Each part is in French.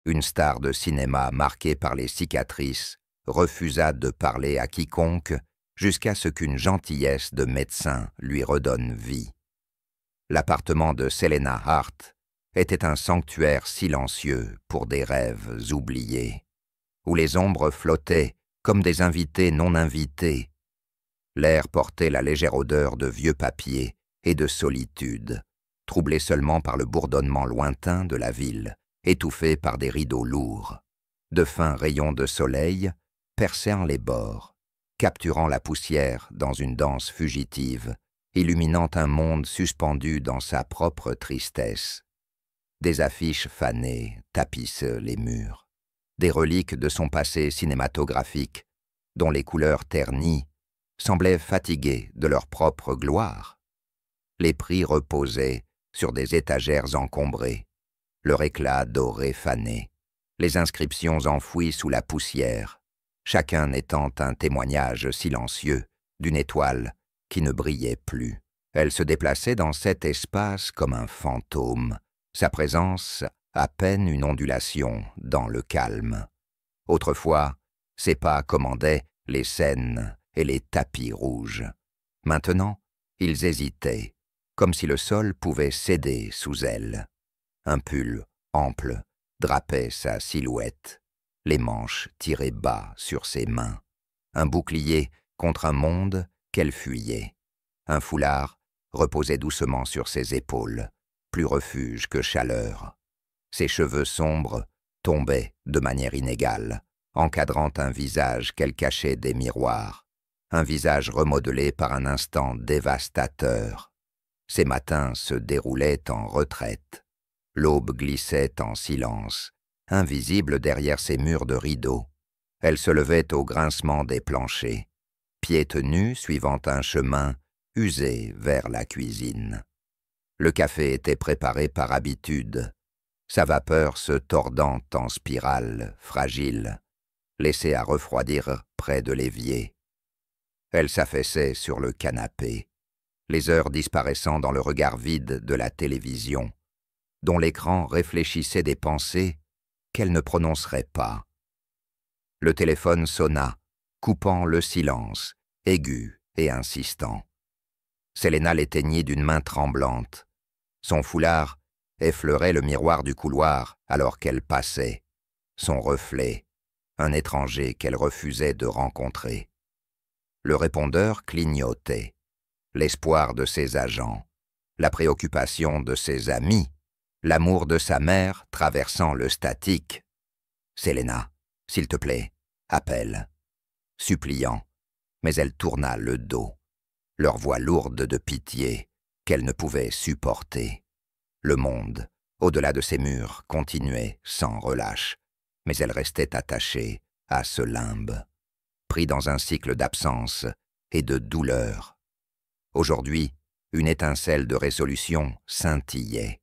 Une star de cinéma marquée par les cicatrices refusa de parler à quiconque jusqu'à ce qu'une gentillesse de médecin lui redonne vie. L'appartement de Selena Hart était un sanctuaire silencieux pour des rêves oubliés, où les ombres flottaient comme des invités non invités. L'air portait la légère odeur de vieux papier et de solitude, troublée seulement par le bourdonnement lointain de la ville, étouffée par des rideaux lourds. De fins rayons de soleil perçant les bords, capturant la poussière dans une danse fugitive, illuminant un monde suspendu dans sa propre tristesse. Des affiches fanées tapissent les murs, des reliques de son passé cinématographique, dont les couleurs ternies semblaient fatiguées de leur propre gloire. Les prix reposaient sur des étagères encombrées, leur éclat doré fané, les inscriptions enfouies sous la poussière, chacun étant un témoignage silencieux d'une étoile qui ne brillait plus. Elle se déplaçait dans cet espace comme un fantôme, sa présence à peine une ondulation dans le calme. Autrefois, ses pas commandaient les scènes et les tapis rouges. Maintenant, ils hésitaient, comme si le sol pouvait céder sous elle. Un pull ample drapait sa silhouette, les manches tirées bas sur ses mains. Un bouclier contre un monde qu'elle fuyait. Un foulard reposait doucement sur ses épaules, plus refuge que chaleur. Ses cheveux sombres tombaient de manière inégale, encadrant un visage qu'elle cachait des miroirs, un visage remodelé par un instant dévastateur. Ses matins se déroulaient en retraite. L'aube glissait en silence, invisible derrière ses murs de rideaux. Elle se levait au grincement des planchers, pieds tenus suivant un chemin usé vers la cuisine. Le café était préparé par habitude, sa vapeur se tordant en spirale fragile, laissée à refroidir près de l'évier. Elle s'affaissait sur le canapé, les heures disparaissant dans le regard vide de la télévision, dont l'écran réfléchissait des pensées qu'elle ne prononcerait pas. Le téléphone sonna, coupant le silence, aigu et insistant. Selena l'éteignit d'une main tremblante. Son foulard effleurait le miroir du couloir alors qu'elle passait. Son reflet, un étranger qu'elle refusait de rencontrer. Le répondeur clignotait. L'espoir de ses agents, la préoccupation de ses amis, l'amour de sa mère traversant le statique. « Selena, s'il te plaît, appelle. » Suppliant, mais elle tourna le dos, leur voix lourde de pitié qu'elle ne pouvait supporter. Le monde, au-delà de ses murs, continuait sans relâche, mais elle restait attachée à ce limbe, pris dans un cycle d'absence et de douleur. Aujourd'hui, une étincelle de résolution scintillait.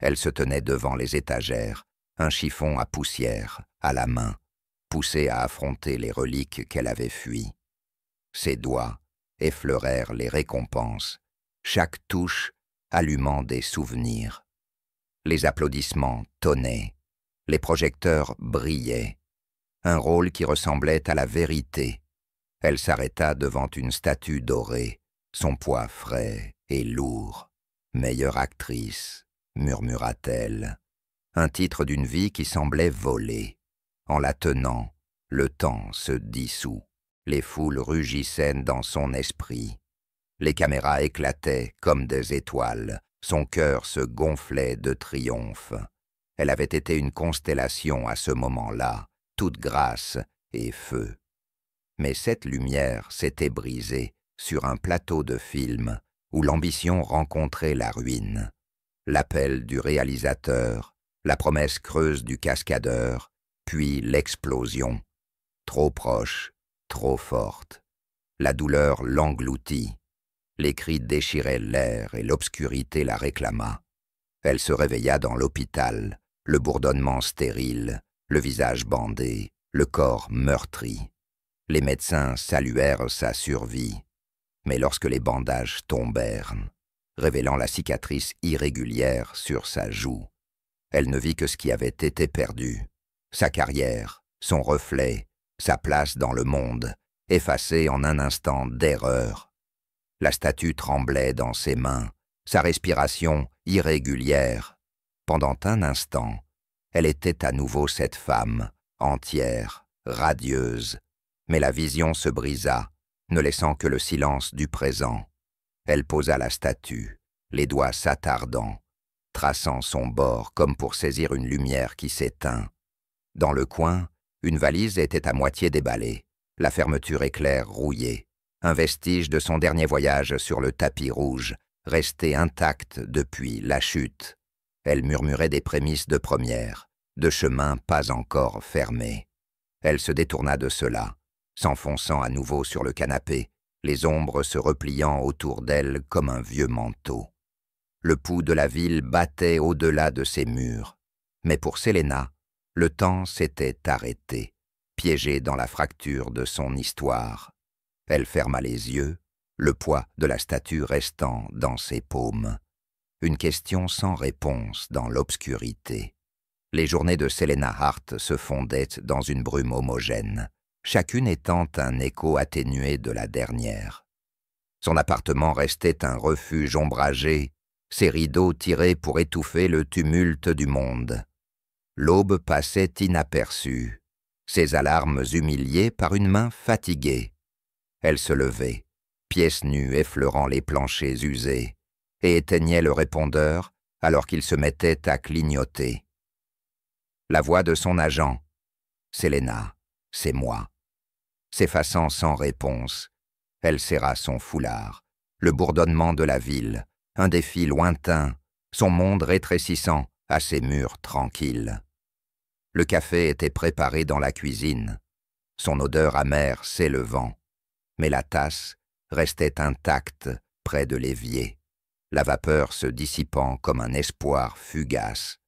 Elle se tenait devant les étagères, un chiffon à poussière, à la main, poussée à affronter les reliques qu'elle avait fuies. Ses doigts effleurèrent les récompenses, chaque touche allumant des souvenirs. Les applaudissements tonnaient, les projecteurs brillaient. Un rôle qui ressemblait à la vérité. Elle s'arrêta devant une statue dorée, son poids frais et lourd. « Meilleure actrice », murmura-t-elle. Un titre d'une vie qui semblait voler. En la tenant, le temps se dissout. Les foules rugissaient dans son esprit. Les caméras éclataient comme des étoiles. Son cœur se gonflait de triomphe. Elle avait été une constellation à ce moment-là, toute grâce et feu. Mais cette lumière s'était brisée sur un plateau de film où l'ambition rencontrait la ruine. L'appel du réalisateur, la promesse creuse du cascadeur, puis l'explosion. Trop proche, trop forte. La douleur l'engloutit. Les cris déchiraient l'air et l'obscurité la réclama. Elle se réveilla dans l'hôpital, le bourdonnement stérile, le visage bandé, le corps meurtri. Les médecins saluèrent sa survie, mais lorsque les bandages tombèrent, révélant la cicatrice irrégulière sur sa joue, Elle ne vit que ce qui avait été perdu. Sa carrière, son reflet, sa place dans le monde, effacée en un instant d'erreur. La statue tremblait dans ses mains, sa respiration irrégulière. Pendant un instant, elle était à nouveau cette femme, entière, radieuse. Mais la vision se brisa, ne laissant que le silence du présent. Elle posa la statue, les doigts s'attardant, traçant son bord comme pour saisir une lumière qui s'éteint. Dans le coin, une valise était à moitié déballée, la fermeture éclair rouillée, un vestige de son dernier voyage sur le tapis rouge, resté intact depuis la chute. Elle murmurait des prémices de première, de chemins pas encore fermés. Elle se détourna de cela, s'enfonçant à nouveau sur le canapé, les ombres se repliant autour d'elle comme un vieux manteau. Le pouls de la ville battait au-delà de ses murs. Mais pour Selena, le temps s'était arrêté, piégé dans la fracture de son histoire. Elle ferma les yeux, le poids de la statue restant dans ses paumes. Une question sans réponse dans l'obscurité. Les journées de Selena Hart se fondaient dans une brume homogène, chacune étant un écho atténué de la dernière. Son appartement restait un refuge ombragé, ses rideaux tirés pour étouffer le tumulte du monde. L'aube passait inaperçue, ses alarmes humiliées par une main fatiguée. Elle se levait, pieds nus effleurant les planchers usés, et éteignait le répondeur alors qu'il se mettait à clignoter. La voix de son agent, « Selena, c'est moi », s'effaçant sans réponse. Elle serra son foulard, le bourdonnement de la ville, un défi lointain, son monde rétrécissant à ses murs tranquilles. Le café était préparé dans la cuisine, son odeur amère s'élevant, mais la tasse restait intacte près de l'évier, la vapeur se dissipant comme un espoir fugace.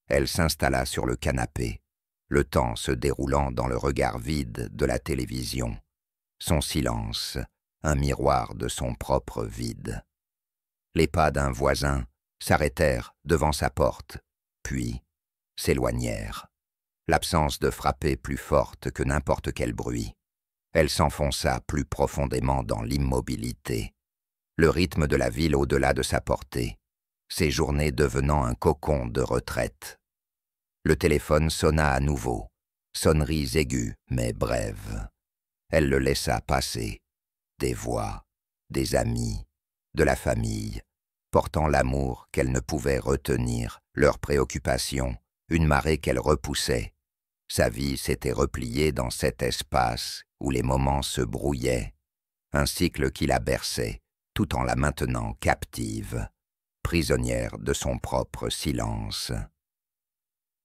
Elle s'installa sur le canapé, le temps se déroulant dans le regard vide de la télévision, son silence, un miroir de son propre vide. Les pas d'un voisin s'arrêtèrent devant sa porte, puis s'éloignèrent. L'absence de frapper plus forte que n'importe quel bruit. Elle s'enfonça plus profondément dans l'immobilité. Le rythme de la ville au-delà de sa portée, ses journées devenant un cocon de retraite. Le téléphone sonna à nouveau, sonneries aiguës mais brèves. Elle le laissa passer. Des voix, des amis, de la famille, portant l'amour qu'elle ne pouvait retenir, leurs préoccupations, une marée qu'elle repoussait. Sa vie s'était repliée dans cet espace où les moments se brouillaient, un cycle qui la berçait, tout en la maintenant captive, prisonnière de son propre silence.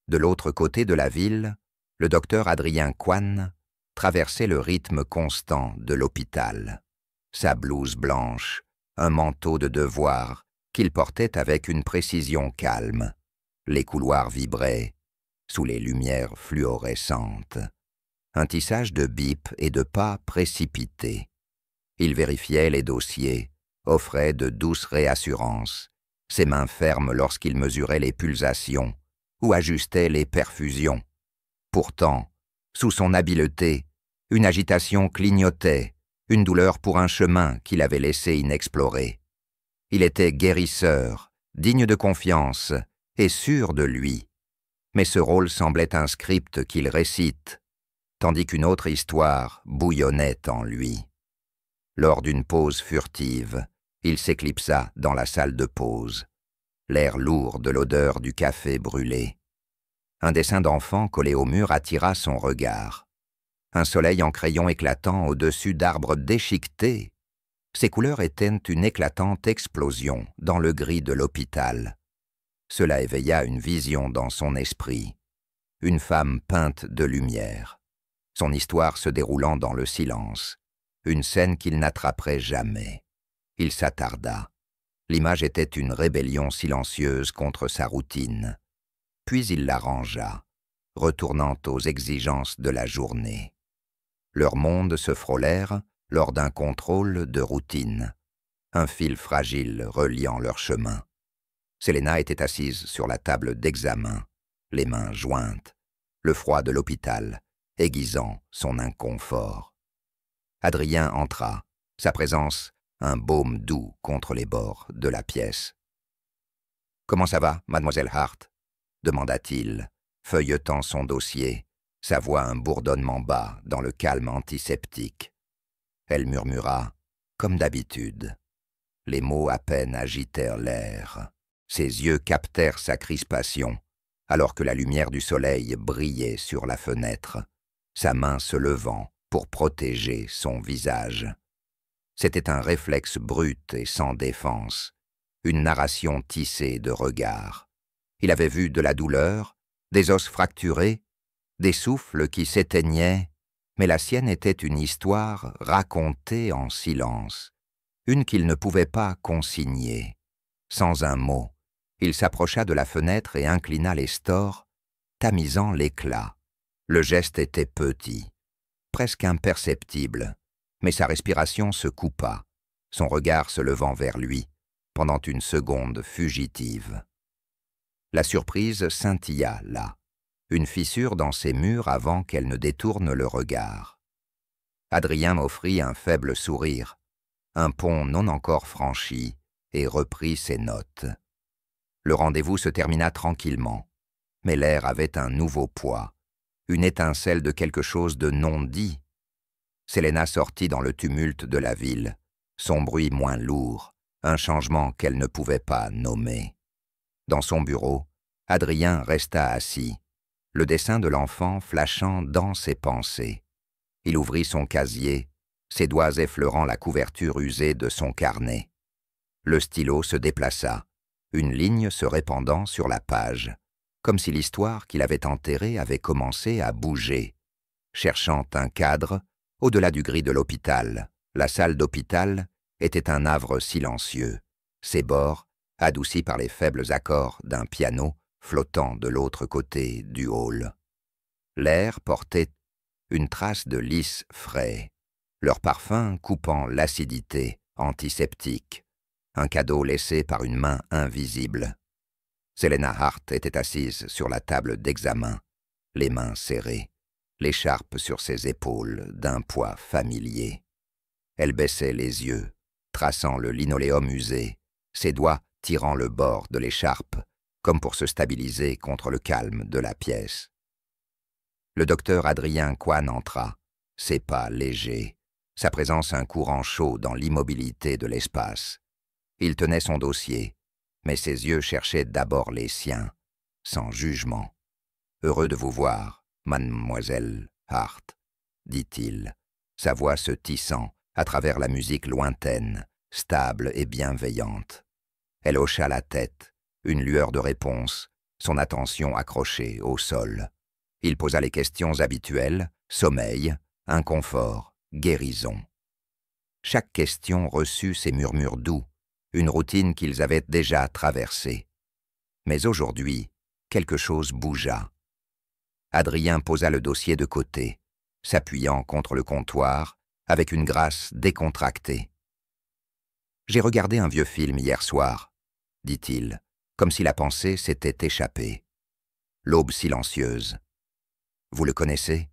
De l'autre côté de la ville, le docteur Adrien Coine traversait le rythme constant de l'hôpital. Sa blouse blanche, un manteau de devoir qu'il portait avec une précision calme. Les couloirs vibraient sous les lumières fluorescentes. Un tissage de bips et de pas précipités. Il vérifiait les dossiers, offrait de douces réassurances, ses mains fermes lorsqu'il mesurait les pulsations ou ajustait les perfusions. Pourtant, sous son habileté, une agitation clignotait, une douleur pour un chemin qu'il avait laissé inexploré. Il était guérisseur, digne de confiance et sûr de lui. Mais ce rôle semblait un script qu'il récite, tandis qu'une autre histoire bouillonnait en lui. Lors d'une pause furtive, il s'éclipsa dans la salle de pause, l'air lourd de l'odeur du café brûlé. Un dessin d'enfant collé au mur attira son regard. Un soleil en crayon éclatant au-dessus d'arbres déchiquetés. Ses couleurs étaient une éclatante explosion dans le gris de l'hôpital. Cela éveilla une vision dans son esprit. Une femme peinte de lumière. Son histoire se déroulant dans le silence. Une scène qu'il n'attraperait jamais. Il s'attarda. L'image était une rébellion silencieuse contre sa routine. Puis il la rangea, retournant aux exigences de la journée. Leurs mondes se frôlèrent lors d'un contrôle de routine. Un fil fragile reliant leur chemin. Selena était assise sur la table d'examen, les mains jointes, le froid de l'hôpital aiguisant son inconfort. Adrien entra, sa présence un baume doux contre les bords de la pièce. « Comment ça va, mademoiselle Hart ?» demanda-t-il, feuilletant son dossier, sa voix un bourdonnement bas dans le calme antiseptique. Elle murmura, comme d'habitude. Les mots à peine agitèrent l'air. Ses yeux captèrent sa crispation, alors que la lumière du soleil brillait sur la fenêtre, sa main se levant pour protéger son visage. C'était un réflexe brut et sans défense, une narration tissée de regards. Il avait vu de la douleur, des os fracturés, des souffles qui s'éteignaient, mais la sienne était une histoire racontée en silence, une qu'il ne pouvait pas consigner. Sans un mot, il s'approcha de la fenêtre et inclina les stores, tamisant l'éclat. Le geste était petit, presque imperceptible, mais sa respiration se coupa, son regard se levant vers lui, pendant une seconde fugitive. La surprise scintilla là, une fissure dans ses murs avant qu'elle ne détourne le regard. Adrien m'offrit un faible sourire, un pont non encore franchi, et reprit ses notes. Le rendez-vous se termina tranquillement, mais l'air avait un nouveau poids, une étincelle de quelque chose de non dit. Selena sortit dans le tumulte de la ville, son bruit moins lourd, un changement qu'elle ne pouvait pas nommer. Dans son bureau, Adrien resta assis, le dessin de l'enfant flashant dans ses pensées. Il ouvrit son casier, ses doigts effleurant la couverture usée de son carnet. Le stylo se déplaça, une ligne se répandant sur la page, comme si l'histoire qu'il avait enterrée avait commencé à bouger. Cherchant un cadre, au-delà du gris de l'hôpital, la salle d'hôpital était un havre silencieux, ses bords, adoucis par les faibles accords d'un piano flottant de l'autre côté du hall. L'air portait une trace de lys frais, leur parfum coupant l'acidité antiseptique, un cadeau laissé par une main invisible. Selena Hart était assise sur la table d'examen, les mains serrées, l'écharpe sur ses épaules d'un poids familier. Elle baissait les yeux, traçant le linoléum usé, ses doigts tirant le bord de l'écharpe, comme pour se stabiliser contre le calme de la pièce. Le docteur Adrien Coine entra, ses pas légers, sa présence un courant chaud dans l'immobilité de l'espace. Il tenait son dossier, mais ses yeux cherchaient d'abord les siens, sans jugement. « Heureux de vous voir, mademoiselle Hart, » dit-il, sa voix se tissant à travers la musique lointaine, stable et bienveillante. Elle hocha la tête, une lueur de réponse, son attention accrochée au sol. Il posa les questions habituelles, sommeil, inconfort, guérison. Chaque question reçut ses murmures doux, une routine qu'ils avaient déjà traversée. Mais aujourd'hui, quelque chose bougea. Adrien posa le dossier de côté, s'appuyant contre le comptoir, avec une grâce décontractée. « J'ai regardé un vieux film hier soir, » dit-il, comme si la pensée s'était échappée. L'aube silencieuse. « Vous le connaissez ?»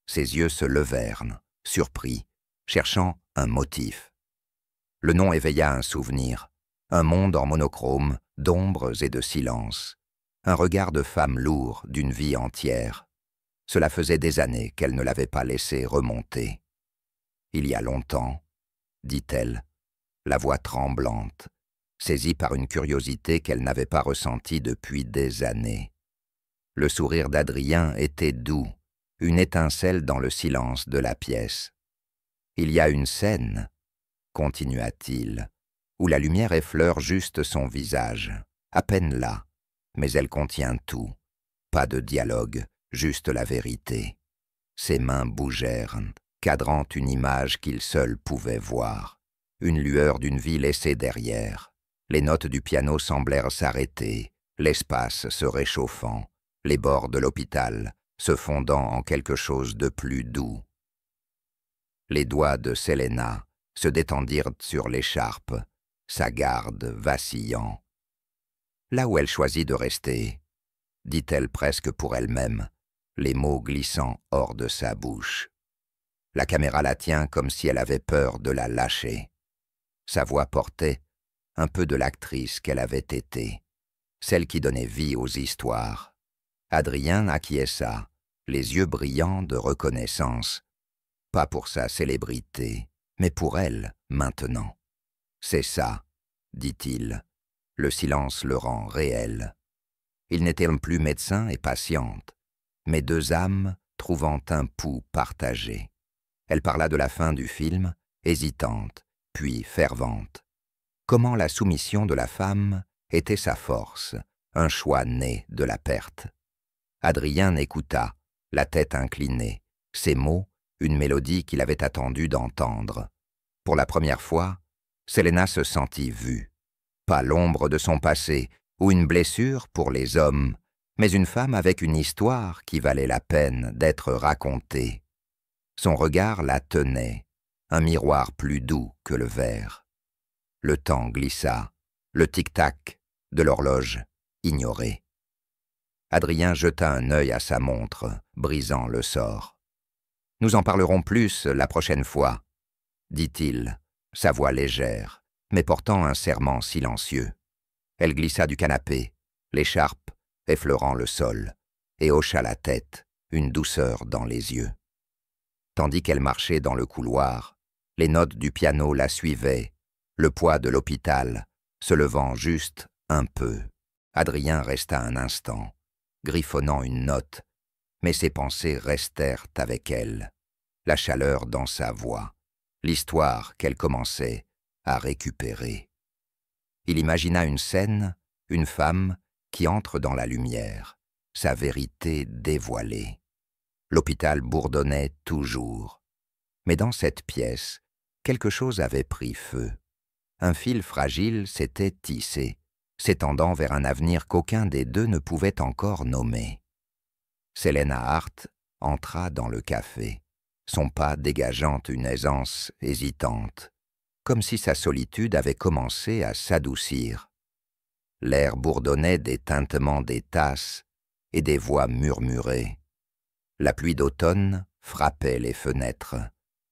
Ses yeux se levèrent, surpris, cherchant un motif. Le nom éveilla un souvenir, un monde en monochrome, d'ombres et de silence, un regard de femme lourd d'une vie entière. Cela faisait des années qu'elle ne l'avait pas laissé remonter. « Il y a longtemps, » dit-elle, la voix tremblante, saisie par une curiosité qu'elle n'avait pas ressentie depuis des années. Le sourire d'Adrien était doux, une étincelle dans le silence de la pièce. « Il y a une scène, » continua-t-il, où la lumière effleure juste son visage, à peine là, mais elle contient tout. Pas de dialogue, juste la vérité. Ses mains bougèrent, cadrant une image qu'il seul pouvait voir, une lueur d'une vie laissée derrière. Les notes du piano semblèrent s'arrêter, l'espace se réchauffant, les bords de l'hôpital se fondant en quelque chose de plus doux. Les doigts de Selena se détendirent sur l'écharpe, sa garde vacillant. là où elle choisit de rester, dit-elle presque pour elle-même, les mots glissant hors de sa bouche. La caméra la tient comme si elle avait peur de la lâcher. Sa voix portait un peu de l'actrice qu'elle avait été, celle qui donnait vie aux histoires. Adrien acquiesça, les yeux brillants de reconnaissance, pas pour sa célébrité, mais pour elle, maintenant. « C'est ça, » dit-il. Le silence le rend réel. Ils n'étaient plus médecin et patiente, mais deux âmes trouvant un pouls partagé. Elle parla de la fin du film, hésitante, puis fervente. Comment la soumission de la femme était sa force, un choix né de la perte. Adrien écouta, la tête inclinée, ces mots, une mélodie qu'il avait attendu d'entendre. Pour la première fois, Selena se sentit vue. Pas l'ombre de son passé, ou une blessure pour les hommes, mais une femme avec une histoire qui valait la peine d'être racontée. Son regard la tenait, un miroir plus doux que le verre. Le temps glissa, le tic-tac de l'horloge ignoré. Adrien jeta un œil à sa montre, brisant le sort. « Nous en parlerons plus la prochaine fois, » dit-il, sa voix légère, mais portant un serment silencieux. Elle glissa du canapé, l'écharpe effleurant le sol, et hocha la tête, une douceur dans les yeux. Tandis qu'elle marchait dans le couloir, les notes du piano la suivaient, le poids de l'hôpital, se levant juste un peu. Adrien resta un instant, griffonnant une note, mais ses pensées restèrent avec elle, la chaleur dans sa voix, l'histoire qu'elle commençait à récupérer. Il imagina une scène, une femme qui entre dans la lumière, sa vérité dévoilée. L'hôpital bourdonnait toujours. Mais dans cette pièce, quelque chose avait pris feu. Un fil fragile s'était tissé, s'étendant vers un avenir qu'aucun des deux ne pouvait encore nommer. Selena Hart entra dans le café, son pas dégageant une aisance hésitante, comme si sa solitude avait commencé à s'adoucir. L'air bourdonnait des tintements des tasses et des voix murmurées. La pluie d'automne frappait les fenêtres,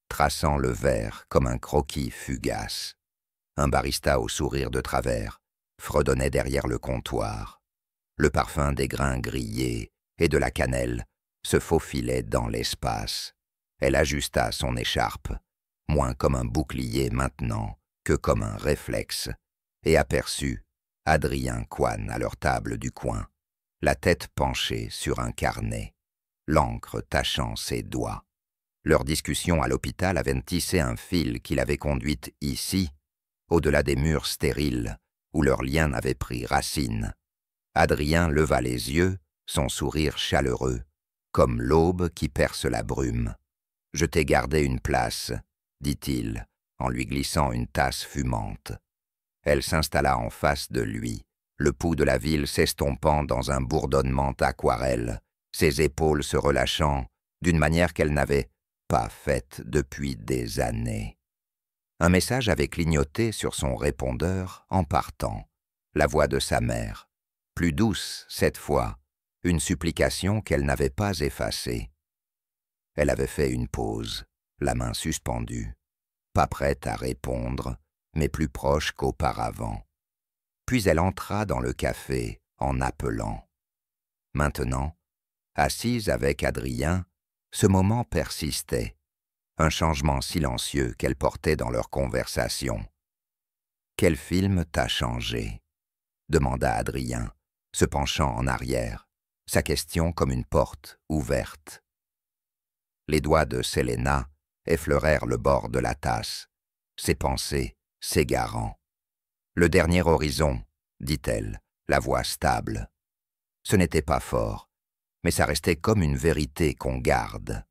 traçant le verre comme un croquis fugace. Un barista au sourire de travers fredonnait derrière le comptoir. Le parfum des grains grillés et de la cannelle se faufilait dans l'espace. Elle ajusta son écharpe, moins comme un bouclier maintenant que comme un réflexe, et aperçut Adrien Coine à leur table du coin, la tête penchée sur un carnet, l'encre tachant ses doigts. Leur discussion à l'hôpital avait tissé un fil qui l'avait conduite ici, au-delà des murs stériles, où leur lien avait pris racine. Adrien leva les yeux, son sourire chaleureux, comme l'aube qui perce la brume. « Je t'ai gardé une place », dit-il, en lui glissant une tasse fumante. Elle s'installa en face de lui, le pouls de la ville s'estompant dans un bourdonnement aquarelle, ses épaules se relâchant d'une manière qu'elle n'avait pas faite depuis des années. Un message avait clignoté sur son répondeur en partant, la voix de sa mère, plus douce cette fois, une supplication qu'elle n'avait pas effacée. Elle avait fait une pause, la main suspendue, pas prête à répondre, mais plus proche qu'auparavant. Puis elle entra dans le café en appelant. Maintenant, assise avec Adrien, ce moment persistait, un changement silencieux qu'elle portait dans leur conversation. « Quel film t'a changé ?» demanda Adrien, se penchant en arrière, sa question comme une porte ouverte. Les doigts de Selena effleurèrent le bord de la tasse, ses pensées s'égarant. « Le dernier horizon, » dit-elle, la voix stable. Ce n'était pas fort, mais ça restait comme une vérité qu'on garde.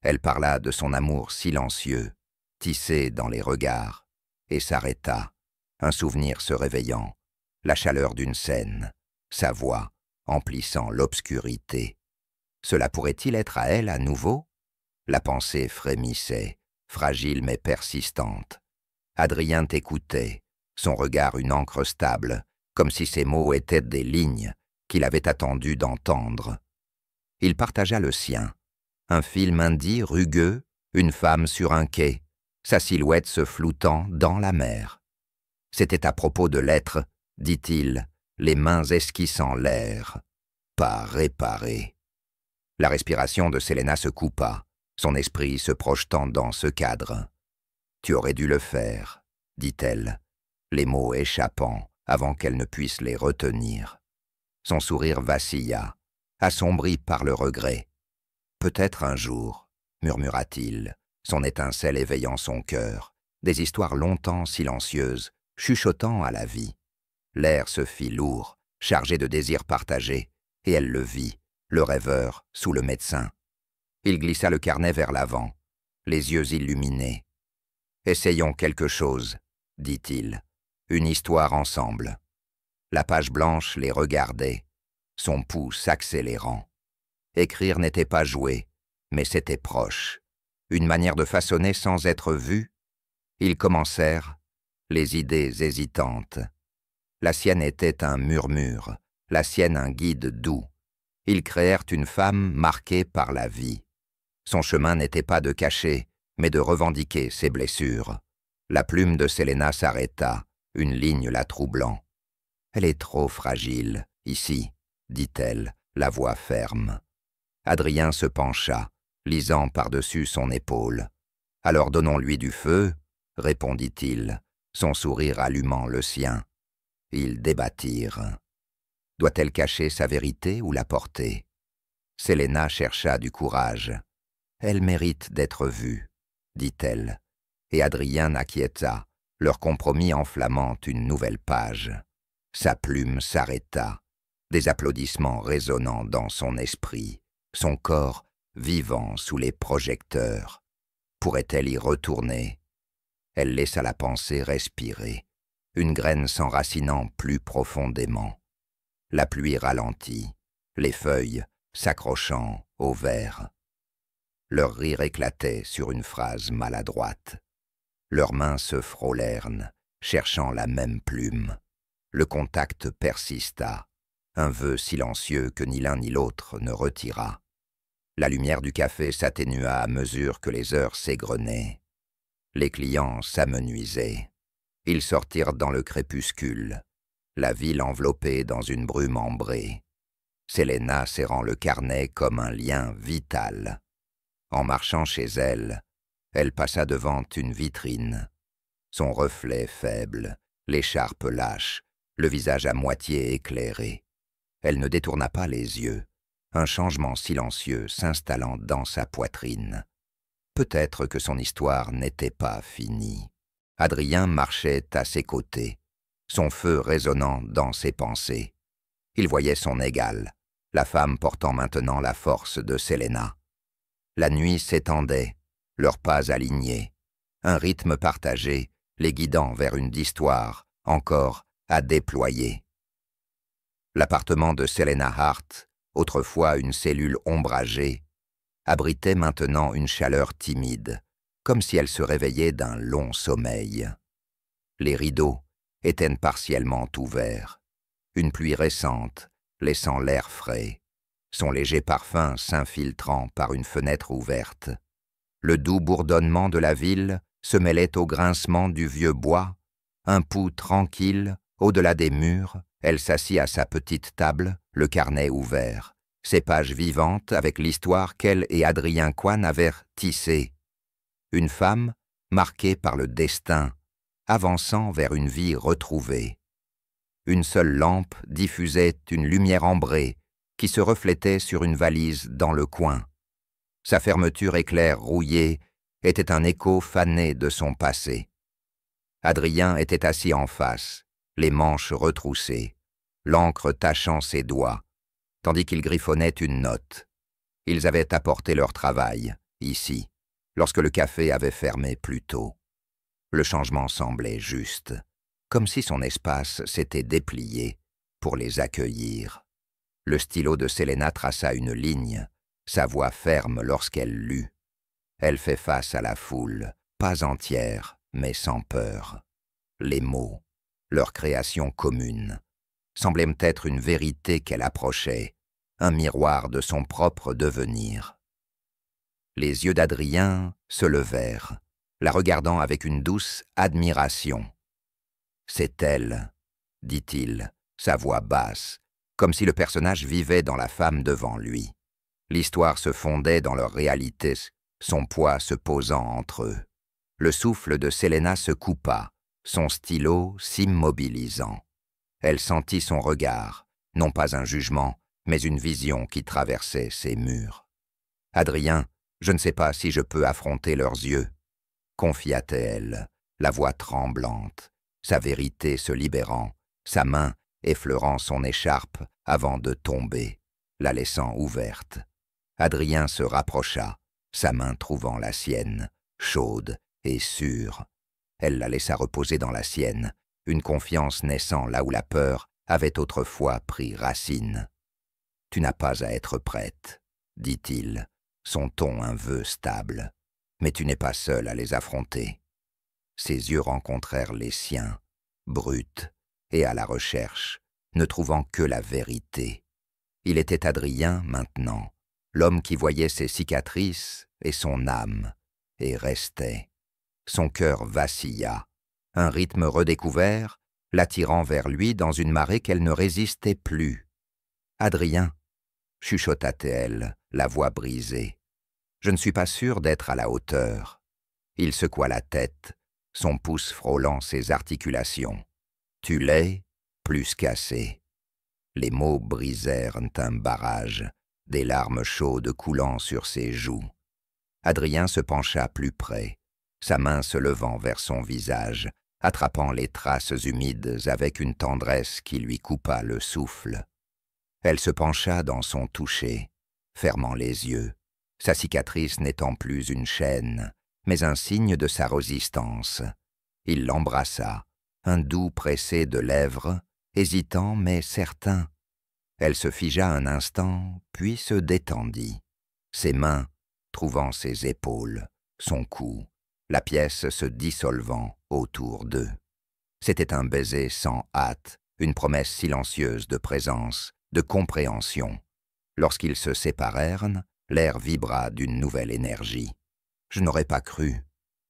Elle parla de son amour silencieux, tissé dans les regards, et s'arrêta, un souvenir se réveillant, la chaleur d'une scène, sa voix emplissant l'obscurité. Cela pourrait-il être à elle à nouveau? La pensée frémissait, fragile mais persistante. Adrien t'écoutait, son regard une encre stable, comme si ces mots étaient des lignes qu'il avait attendu d'entendre. Il partagea le sien. Un film indie rugueux, une femme sur un quai, sa silhouette se floutant dans la mer. C'était à propos de l'être, dit-il, les mains esquissant l'air. Pas réparé. La respiration de Selena se coupa, son esprit se projetant dans ce cadre. « Tu aurais dû le faire », dit-elle, les mots échappant avant qu'elle ne puisse les retenir. Son sourire vacilla, assombri par le regret. « Peut-être un jour », murmura-t-il, son étincelle éveillant son cœur, des histoires longtemps silencieuses, chuchotant à la vie. L'air se fit lourd, chargé de désirs partagés, et elle le vit, le rêveur, sous le médecin. Il glissa le carnet vers l'avant, les yeux illuminés. « Essayons quelque chose, » dit-il, « une histoire ensemble. » La page blanche les regardait, son pouls s'accélérant. Écrire n'était pas jouer, mais c'était proche. Une manière de façonner sans être vu. Ils commencèrent, les idées hésitantes. La sienne était un murmure, la sienne un guide doux. Ils créèrent une femme marquée par la vie. Son chemin n'était pas de cacher, mais de revendiquer ses blessures. La plume de Selena s'arrêta, une ligne la troublant. « Elle est trop fragile, ici, » dit-elle, la voix ferme. Adrien se pencha, lisant par-dessus son épaule. « Alors donnons-lui du feu, » répondit-il, son sourire allumant le sien. Ils débattirent. Doit-elle cacher sa vérité ou la porter? Selena chercha du courage. « Elle mérite d'être vue, » dit-elle, et Adrien n'inquiéta, leur compromis enflammant une nouvelle page. Sa plume s'arrêta, des applaudissements résonnant dans son esprit, son corps vivant sous les projecteurs. Pourrait-elle y retourner? Elle laissa la pensée respirer, une graine s'enracinant plus profondément. La pluie ralentit, les feuilles s'accrochant au verre. Leur rire éclatait sur une phrase maladroite. Leurs mains se frôlèrent, cherchant la même plume. Le contact persista, un vœu silencieux que ni l'un ni l'autre ne retira. La lumière du café s'atténua à mesure que les heures s'égrenaient. Les clients s'amenuisaient. Ils sortirent dans le crépuscule, la ville enveloppée dans une brume ambrée. Selena serrant le carnet comme un lien vital. En marchant chez elle, elle passa devant une vitrine. Son reflet faible, l'écharpe lâche, le visage à moitié éclairé. Elle ne détourna pas les yeux, un changement silencieux s'installant dans sa poitrine. Peut-être que son histoire n'était pas finie. Adrien marchait à ses côtés, son feu résonnant dans ses pensées. Il voyait son égale, la femme portant maintenant la force de Selena. La nuit s'étendait, leurs pas alignés, un rythme partagé, les guidant vers une histoire encore à déployer. L'appartement de Selena Hart, autrefois une cellule ombragée, abritait maintenant une chaleur timide, comme si elle se réveillait d'un long sommeil. Les rideaux étaient partiellement ouverts, une pluie récente laissant l'air frais, son léger parfum s'infiltrant par une fenêtre ouverte. Le doux bourdonnement de la ville se mêlait au grincement du vieux bois, un pouls tranquille, au-delà des murs, elle s'assit à sa petite table, le carnet ouvert, ses pages vivantes avec l'histoire qu'elle et Adrien Coine avaient tissée. Une femme, marquée par le destin, avançant vers une vie retrouvée. Une seule lampe diffusait une lumière ambrée qui se reflétait sur une valise dans le coin. Sa fermeture éclair rouillée était un écho fané de son passé. Adrien était assis en face, les manches retroussées, l'encre tachant ses doigts, tandis qu'il griffonnait une note. Ils avaient apporté leur travail, ici, lorsque le café avait fermé plus tôt. Le changement semblait juste, comme si son espace s'était déplié pour les accueillir. Le stylo de Selena traça une ligne, sa voix ferme lorsqu'elle lut. Elle fait face à la foule, pas entière, mais sans peur. Les mots, leur création commune, semblait être une vérité qu'elle approchait, un miroir de son propre devenir. Les yeux d'Adrien se levèrent, la regardant avec une douce admiration. « C'est elle, » dit-il, sa voix basse, comme si le personnage vivait dans la femme devant lui. L'histoire se fondait dans leur réalité, son poids se posant entre eux. Le souffle de Selena se coupa, son stylo s'immobilisant. Elle sentit son regard, non pas un jugement, mais une vision qui traversait ses murs. « Adrien, je ne sais pas si je peux affronter leurs yeux, » confia-t-elle, la voix tremblante, sa vérité se libérant, sa main effleurant son écharpe avant de tomber, la laissant ouverte. Adrien se rapprocha, sa main trouvant la sienne, chaude et sûre. Elle la laissa reposer dans la sienne, une confiance naissant là où la peur avait autrefois pris racine. « Tu n'as pas à être prête, » dit-il, son ton un vœu stable, « mais tu n'es pas seule à les affronter. » Ses yeux rencontrèrent les siens, bruts et à la recherche, ne trouvant que la vérité. Il était Adrien maintenant, l'homme qui voyait ses cicatrices et son âme, et restait. Son cœur vacilla, un rythme redécouvert, l'attirant vers lui dans une marée qu'elle ne résistait plus. « Adrien, » chuchota-t-elle, la voix brisée, « je ne suis pas sûre d'être à la hauteur. » Il secoua la tête, son pouce frôlant ses articulations. « Tu l'es, plus qu'assez. » Les mots brisèrent un barrage, des larmes chaudes coulant sur ses joues. Adrien se pencha plus près, sa main se levant vers son visage, attrapant les traces humides avec une tendresse qui lui coupa le souffle. Elle se pencha dans son toucher, fermant les yeux, sa cicatrice n'étant plus une chaîne, mais un signe de sa résistance. Il l'embrassa, un doux pressé de lèvres, hésitant mais certain. Elle se figea un instant, puis se détendit. Ses mains, trouvant ses épaules, son cou, la pièce se dissolvant autour d'eux. C'était un baiser sans hâte, une promesse silencieuse de présence, de compréhension. Lorsqu'ils se séparèrent, l'air vibra d'une nouvelle énergie. « Je n'aurais pas cru, »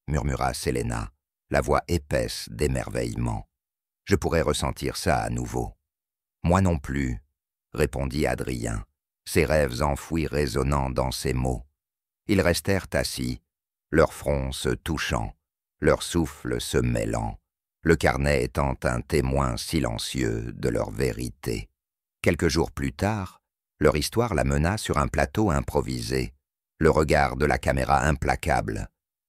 murmura Selena, la voix épaisse d'émerveillement. « Je pourrais ressentir ça à nouveau. »« Moi non plus, » répondit Adrien, ses rêves enfouis résonnant dans ses mots. Ils restèrent assis, leurs fronts se touchant, leurs souffles se mêlant, le carnet étant un témoin silencieux de leur vérité. Quelques jours plus tard, leur histoire la mena sur un plateau improvisé, le regard de la caméra implacable.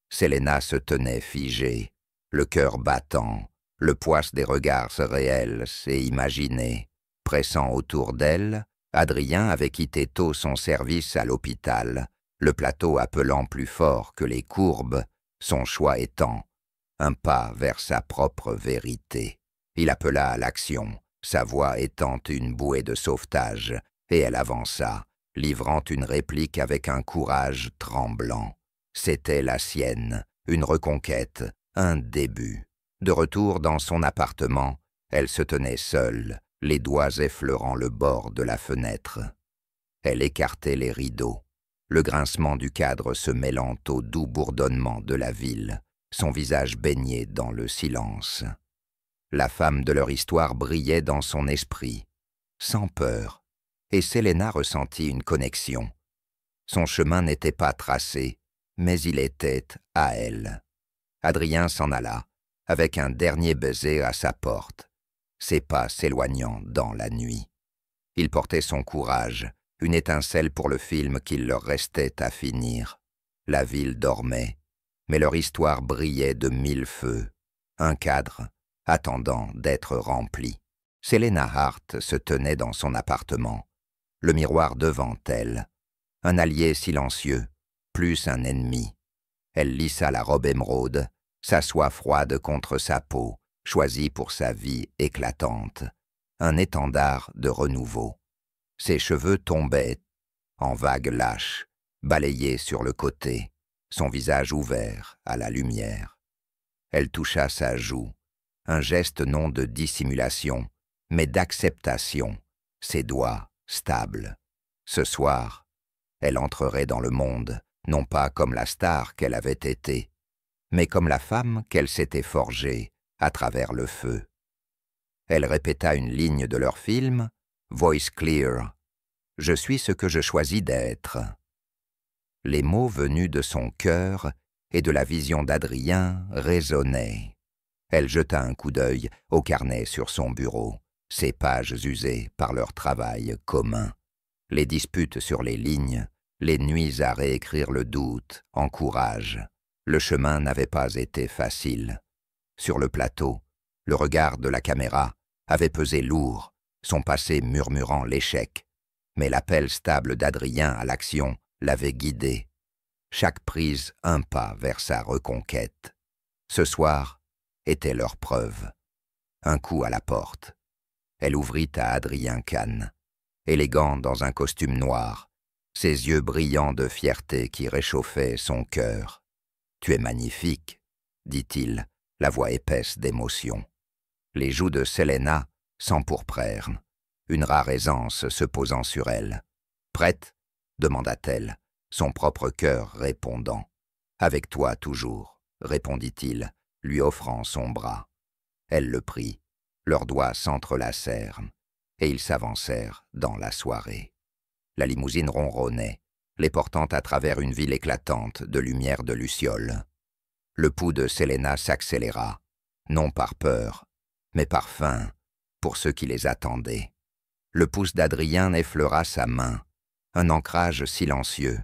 Selena se tenait figée, le cœur battant, le poids des regards réels et imaginés. Pressant autour d'elle, Adrien avait quitté tôt son service à l'hôpital, le plateau appelant plus fort que les courbes, son choix étant un pas vers sa propre vérité. Il appela à l'action, sa voix étant une bouée de sauvetage, et elle avança, livrant une réplique avec un courage tremblant. C'était la sienne, une reconquête, un début. De retour dans son appartement, elle se tenait seule, les doigts effleurant le bord de la fenêtre. Elle écartait les rideaux, le grincement du cadre se mêlant au doux bourdonnement de la ville, son visage baigné dans le silence. La femme de leur histoire brillait dans son esprit, sans peur, et Selena ressentit une connexion. Son chemin n'était pas tracé, mais il était à elle. Adrien s'en alla, avec un dernier baiser à sa porte, ses pas s'éloignant dans la nuit. Il portait son courage, une étincelle pour le film qu'il leur restait à finir. La ville dormait, mais leur histoire brillait de mille feux, un cadre attendant d'être rempli. Selena Hart se tenait dans son appartement, le miroir devant elle, un allié silencieux, plus un ennemi. Elle lissa la robe émeraude, sa soie froide contre sa peau, choisie pour sa vie éclatante, un étendard de renouveau. Ses cheveux tombaient, en vagues lâches, balayés sur le côté, son visage ouvert à la lumière. Elle toucha sa joue, un geste non de dissimulation, mais d'acceptation, ses doigts stables. Ce soir, elle entrerait dans le monde, non pas comme la star qu'elle avait été, mais comme la femme qu'elle s'était forgée à travers le feu. Elle répéta une ligne de leur film, Voice Clear, « Je suis ce que je choisis d'être ». Les mots venus de son cœur et de la vision d'Adrien résonnaient. Elle jeta un coup d'œil au carnet sur son bureau, ses pages usées par leur travail commun. Les disputes sur les lignes, les nuits à réécrire le doute, en courage. Le chemin n'avait pas été facile. Sur le plateau, le regard de la caméra avait pesé lourd, son passé murmurant l'échec. Mais l'appel stable d'Adrien à l'action l'avait guidé. Chaque prise un pas vers sa reconquête. Ce soir était leur preuve. Un coup à la porte. Elle ouvrit à Adrien Kahn, élégant dans un costume noir, ses yeux brillants de fierté qui réchauffaient son cœur. « Tu es magnifique », dit-il, la voix épaisse d'émotion. Les joues de Selena s'empourprèrent, une rare aisance se posant sur elle. « Prête ?» demanda-t-elle, son propre cœur répondant. « Avec toi toujours », répondit-il, lui offrant son bras. Elle le prit, leurs doigts s'entrelacèrent, et ils s'avancèrent dans la soirée. La limousine ronronnait, les portant à travers une ville éclatante de lumière de lucioles. Le pouls de Selena s'accéléra, non par peur, mais par faim, pour ceux qui les attendaient. Le pouce d'Adrien effleura sa main, un ancrage silencieux.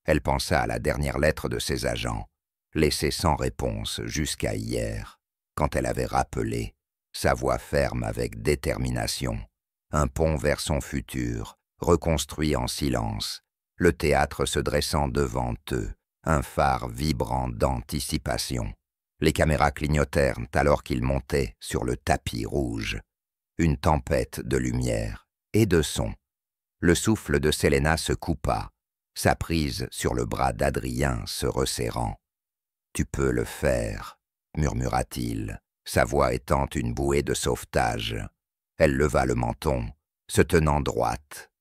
Elle pensa à la dernière lettre de ses agents, laissée sans réponse jusqu'à hier, quand elle avait rappelé, sa voix ferme avec détermination, un pont vers son futur, reconstruit en silence, le théâtre se dressant devant eux, un phare vibrant d'anticipation. Les caméras clignotèrent alors qu'ils montaient sur le tapis rouge. Une tempête de lumière et de son. Le souffle de Selena se coupa, sa prise sur le bras d'Adrien se resserrant. « Tu peux le faire », murmura-t-il, sa voix étant une bouée de sauvetage. Elle leva le menton, se tenant droite.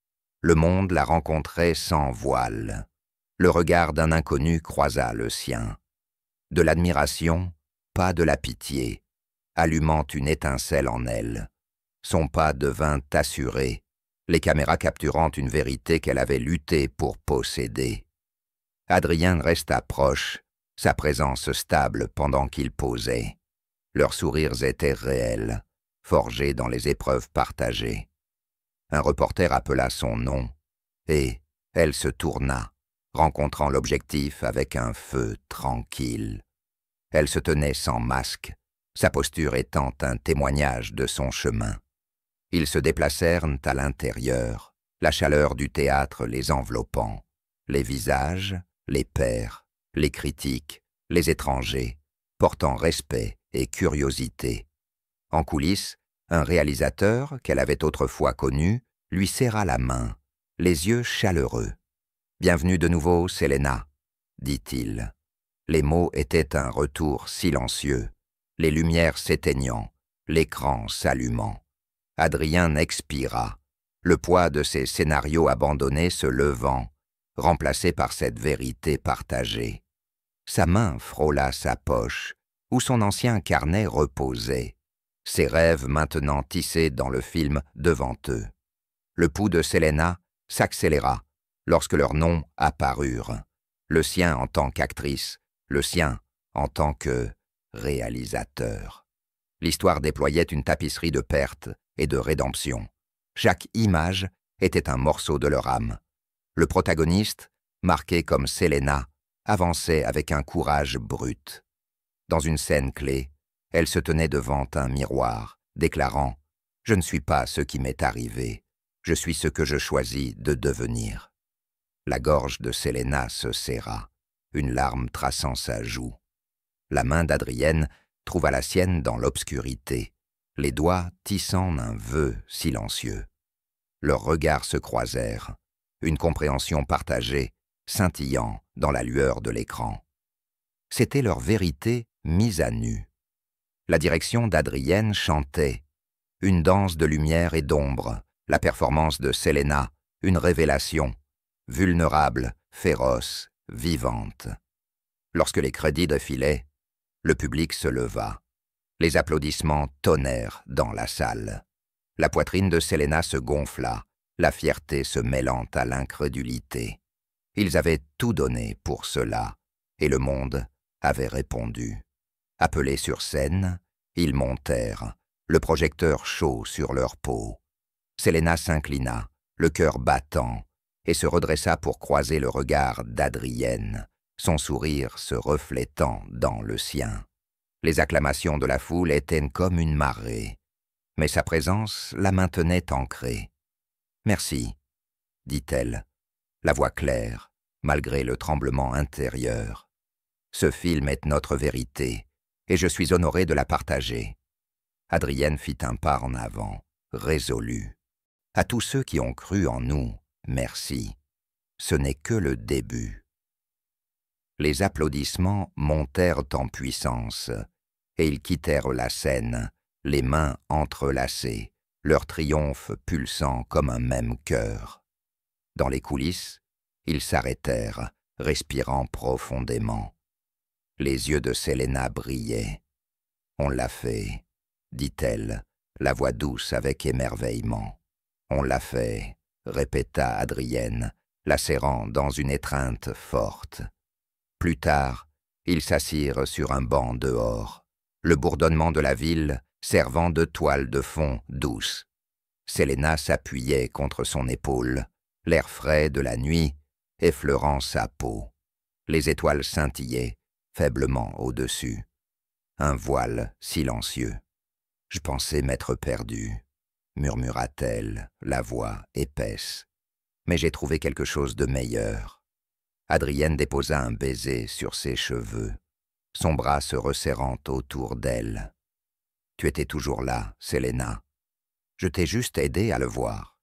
Le monde la rencontrait sans voile. Le regard d'un inconnu croisa le sien. De l'admiration, pas de la pitié, allumant une étincelle en elle. Son pas devint assuré, les caméras capturant une vérité qu'elle avait lutté pour posséder. Adrien resta proche, sa présence stable pendant qu'ils posaient. Leurs sourires étaient réels, forgés dans les épreuves partagées. Un reporter appela son nom, et elle se tourna, rencontrant l'objectif avec un feu tranquille. Elle se tenait sans masque, sa posture étant un témoignage de son chemin. Ils se déplacèrent à l'intérieur, la chaleur du théâtre les enveloppant. Les visages, les pairs, les critiques, les étrangers, portant respect et curiosité. En coulisses, un réalisateur, qu'elle avait autrefois connu, lui serra la main, les yeux chaleureux. « Bienvenue de nouveau, Selena », dit-il. Les mots étaient un retour silencieux, les lumières s'éteignant, l'écran s'allumant. Adrien expira, le poids de ses scénarios abandonnés se levant, remplacé par cette vérité partagée. Sa main frôla sa poche, où son ancien carnet reposait, ses rêves maintenant tissés dans le film devant eux. Le pouls de Selena s'accéléra lorsque leurs noms apparurent, le sien en tant qu'actrice, le sien en tant que réalisateur. L'histoire déployait une tapisserie de pertes et de rédemption. Chaque image était un morceau de leur âme. Le protagoniste, marqué comme Selena, avançait avec un courage brut. Dans une scène clé, elle se tenait devant un miroir, déclarant « Je ne suis pas ce qui m'est arrivé, je suis ce que je choisis de devenir ». La gorge de Selena se serra, une larme traçant sa joue. La main d'Adrienne trouva la sienne dans l'obscurité, les doigts tissant un vœu silencieux. Leurs regards se croisèrent, une compréhension partagée, scintillant dans la lueur de l'écran. C'était leur vérité mise à nu. La direction d'Adrienne chantait une danse de lumière et d'ombre, la performance de Selena, une révélation, vulnérable, féroce, vivante. Lorsque les crédits défilaient, le public se leva. Les applaudissements tonnèrent dans la salle. La poitrine de Selena se gonfla, la fierté se mêlant à l'incrédulité. Ils avaient tout donné pour cela, et le monde avait répondu. Appelés sur scène, ils montèrent, le projecteur chaud sur leur peau. Selena s'inclina, le cœur battant, et se redressa pour croiser le regard d'Adrienne, son sourire se reflétant dans le sien. Les acclamations de la foule étaient comme une marée, mais sa présence la maintenait ancrée. « Merci », dit-elle, la voix claire, malgré le tremblement intérieur. « Ce film est notre vérité, et je suis honoré de la partager. » Adrienne fit un pas en avant, résolu. « À tous ceux qui ont cru en nous, merci. Ce n'est que le début. » Les applaudissements montèrent en puissance, et ils quittèrent la scène, les mains entrelacées, leur triomphe pulsant comme un même cœur. Dans les coulisses, ils s'arrêtèrent, respirant profondément. Les yeux de Selena brillaient. « On l'a fait », dit-elle, la voix douce avec émerveillement. « On l'a fait », répéta Adrienne, la serrant dans une étreinte forte. Plus tard, ils s'assirent sur un banc dehors, le bourdonnement de la ville servant de toile de fond douce. Selena s'appuyait contre son épaule, l'air frais de la nuit effleurant sa peau. Les étoiles scintillaient faiblement au-dessus. Un voile silencieux. « Je pensais m'être perdue », murmura-t-elle, la voix épaisse. « Mais j'ai trouvé quelque chose de meilleur. » Adrienne déposa un baiser sur ses cheveux, son bras se resserrant autour d'elle. « Tu étais toujours là, Selena. Je t'ai juste aidé à le voir. »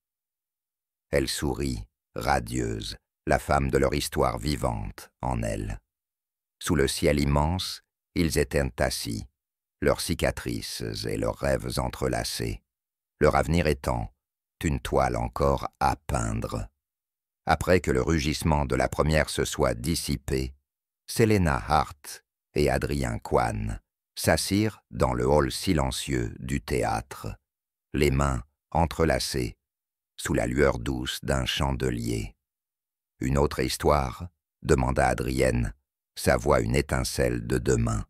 Elle sourit, radieuse, la femme de leur histoire vivante en elle. Sous le ciel immense, ils étaient assis, leurs cicatrices et leurs rêves entrelacés. Leur avenir étant une toile encore à peindre. Après que le rugissement de la première se soit dissipé, Selena Hart et Adrien Kwan s'assirent dans le hall silencieux du théâtre, les mains entrelacées, sous la lueur douce d'un chandelier. « Une autre histoire ?» demanda Adrienne, sa voix une étincelle de demain.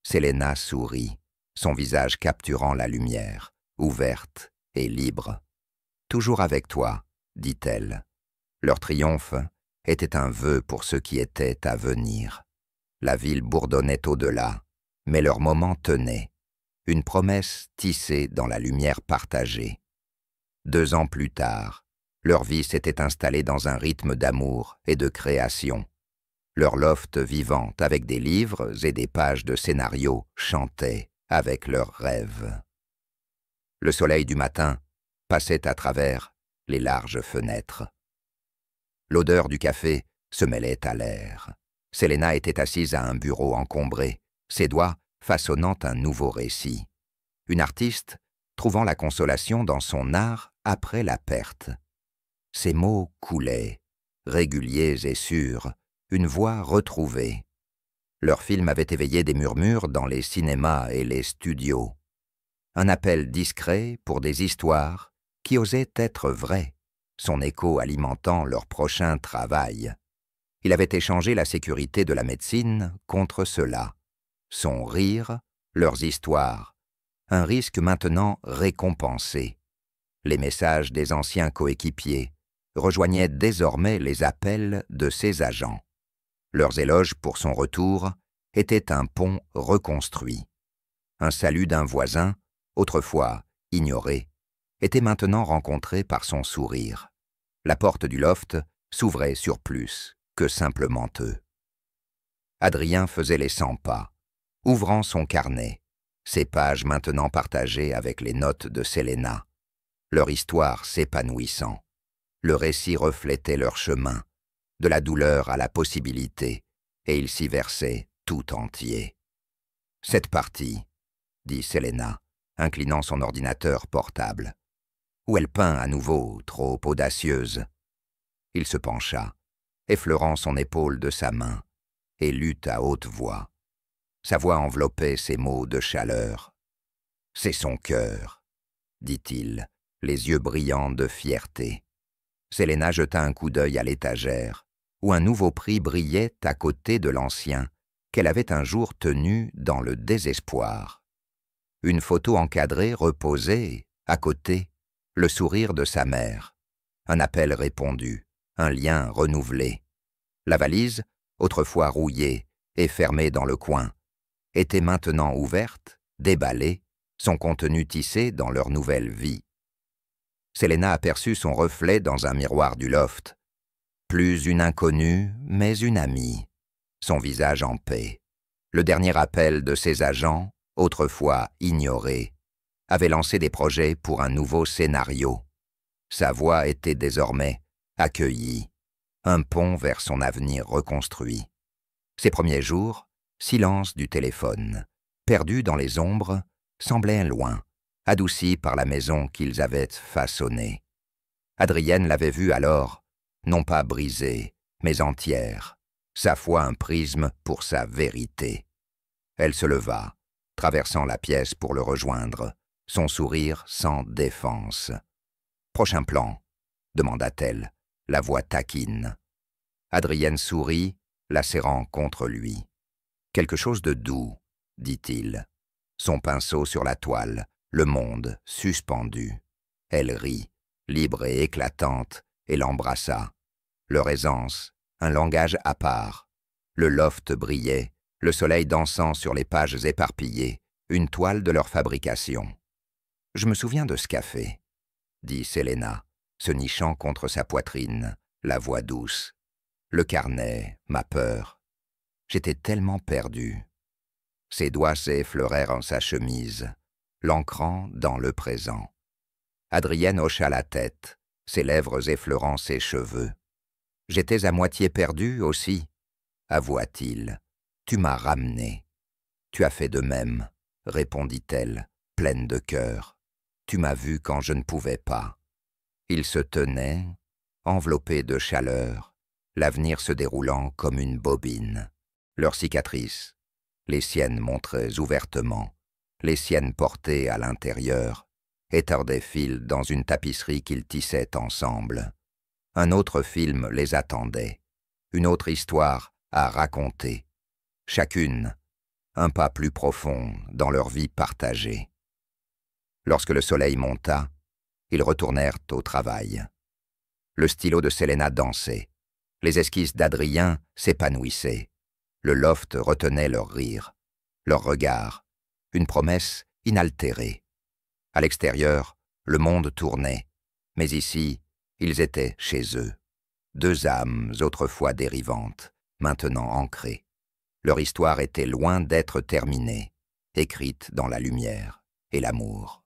Selena sourit, son visage capturant la lumière, ouverte et libre. « Toujours avec toi, » dit-elle. Leur triomphe était un vœu pour ce qui était à venir. La ville bourdonnait au-delà, mais leur moment tenait, une promesse tissée dans la lumière partagée. 2 ans plus tard, leur vie s'était installée dans un rythme d'amour et de création. Leur loft vivante avec des livres et des pages de scénarios chantait avec leurs rêves. Le soleil du matin passait à travers les larges fenêtres. L'odeur du café se mêlait à l'air. Selena était assise à un bureau encombré, ses doigts façonnant un nouveau récit. Une artiste trouvant la consolation dans son art après la perte. Ses mots coulaient, réguliers et sûrs, une voix retrouvée. Leur film avait éveillé des murmures dans les cinémas et les studios. Un appel discret pour des histoires qui osaient être vraies, son écho alimentant leur prochain travail. Il avait échangé la sécurité de la médecine contre cela. Son rire, leurs histoires, un risque maintenant récompensé. Les messages des anciens coéquipiers rejoignaient désormais les appels de ses agents. Leurs éloges pour son retour étaient un pont reconstruit. Un salut d'un voisin, autrefois ignoré, était maintenant rencontré par son sourire. La porte du loft s'ouvrait sur plus que simplement eux. Adrien faisait les 100 pas, ouvrant son carnet, ses pages maintenant partagées avec les notes de Selena, leur histoire s'épanouissant. Le récit reflétait leur chemin, de la douleur à la possibilité, et il s'y versait tout entier. « Cette partie, » dit Selena, inclinant son ordinateur portable. Ou elle peint à nouveau, trop audacieuse. Il se pencha, effleurant son épaule de sa main, et lut à haute voix. Sa voix enveloppait ses mots de chaleur. « C'est son cœur », dit-il, les yeux brillants de fierté. Selena jeta un coup d'œil à l'étagère, où un nouveau prix brillait à côté de l'ancien, qu'elle avait un jour tenu dans le désespoir. Une photo encadrée reposait, à côté, le sourire de sa mère. Un appel répondu, un lien renouvelé. La valise, autrefois rouillée et fermée dans le coin, était maintenant ouverte, déballée, son contenu tissé dans leur nouvelle vie. Selena aperçut son reflet dans un miroir du loft. Plus une inconnue, mais une amie. Son visage en paix. Le dernier appel de ses agents, autrefois ignoré, avait lancé des projets pour un nouveau scénario. Sa voix était désormais accueillie, un pont vers son avenir reconstruit. Ses premiers jours, silence du téléphone, perdu dans les ombres, semblait loin, adouci par la maison qu'ils avaient façonnée. Adrienne l'avait vue alors, non pas brisée, mais entière, sa foi un prisme pour sa vérité. Elle se leva, traversant la pièce pour le rejoindre, son sourire sans défense. « Prochain plan ?» demanda-t-elle, la voix taquine. Adrienne sourit, la serrant contre lui. « Quelque chose de doux, » dit-il. Son pinceau sur la toile, le monde suspendu. Elle rit, libre et éclatante, et l'embrassa. Leur aisance, un langage à part. Le loft brillait, le soleil dansant sur les pages éparpillées, une toile de leur fabrication. « Je me souviens de ce café, » dit Selena, se nichant contre sa poitrine, la voix douce. Le carnet, ma peur. J'étais tellement perdu. Ses doigts s'effleurèrent en sa chemise, l'ancrant dans le présent. Adrienne hocha la tête, ses lèvres effleurant ses cheveux. « J'étais à moitié perdu aussi, » avoua-t-il. « Tu m'as ramené. »« Tu as fait de même, » répondit-elle, pleine de cœur. « Tu m'as vu quand je ne pouvais pas. » Ils se tenaient, enveloppés de chaleur, l'avenir se déroulant comme une bobine. Leurs cicatrices, les siennes montraient ouvertement, les siennes portées à l'intérieur, étendait fil dans une tapisserie qu'ils tissaient ensemble. Un autre film les attendait, une autre histoire à raconter, chacune un pas plus profond dans leur vie partagée. Lorsque le soleil monta, ils retournèrent au travail. Le stylo de Selena dansait, les esquisses d'Adrien s'épanouissaient, le loft retenait leur rire, leur regard, une promesse inaltérée. À l'extérieur, le monde tournait, mais ici, ils étaient chez eux. Deux âmes autrefois dérivantes, maintenant ancrées. Leur histoire était loin d'être terminée, écrite dans la lumière et l'amour.